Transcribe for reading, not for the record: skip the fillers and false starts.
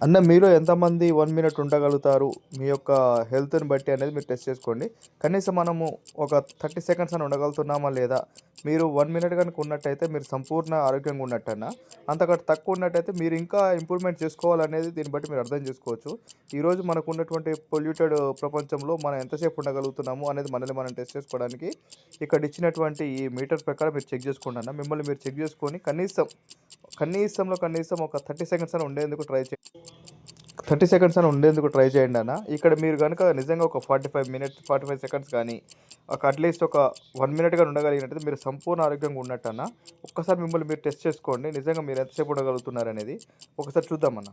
అన్న మీలో ఎంతమంది 1 మినిట్ ఉండగలుగుతారు? మీ యొక్క హెల్త్‌ని బట్టి అనేది మీరు టెస్ట్ చేసుకోండి. కనీసం మనము ఒక 30 సెకండ్స్ అన్నా ఉండగలుగుతున్నామా లేదా? మీరు 1 మినిట్ గనుక ఉన్నట్టయితే మీరు సంపూర్ణ ఆరోగ్యంగా ఉన్నట్టన్న. అంతకంటే తక్కువ ఉన్నట్టయితే మీరు ఇంకా ఇంప్రూవ్‌మెంట్ చేసుకోవాలనేది దీన్ని బట్టి మీరు అర్థం చేసుకోవచ్చు. ఈరోజు మనకున్నటువంటి పొల్యూటెడ్ ప్రపంచంలో మనం ఎంతసేపు ఉండగలుగుతున్నాము అనేది మనల్ని మనం టెస్ట్ చేసుకోవడానికి ఇక్కడ ఇచ్చినటువంటి ఈ మీటర్ ప్రకారం మీరు చెక్ చేసుకోండి అన్న. మిమ్మల్ని మీరు చెక్ చేసుకొని కనీసం ఒక 30 సెకండ్స్ అన్నా ఉండేందుకు ట్రై చేయండి. 30 సెకండ్స్ అని ఉండేందుకు ట్రై చేయండి అన్న. ఇక్కడ మీరు గనుక నిజంగా ఒక 45 సెకండ్స్ గానీ, అట్‌లీస్ట్ ఒక 1 మినిట్ గాని ఉండగలిగినట్టయితే మీరు సంపూర్ణ ఆరోగ్యంగా ఉన్నట్టన్న. ఒక్కసారి మిమ్మల్ని మీరు టెస్ట్ చేసుకోండి. నిజంగా మీరు ఎంతసేపు ఉండగలుగుతున్నారనేది. ఒకసారి చూద్దామన్న.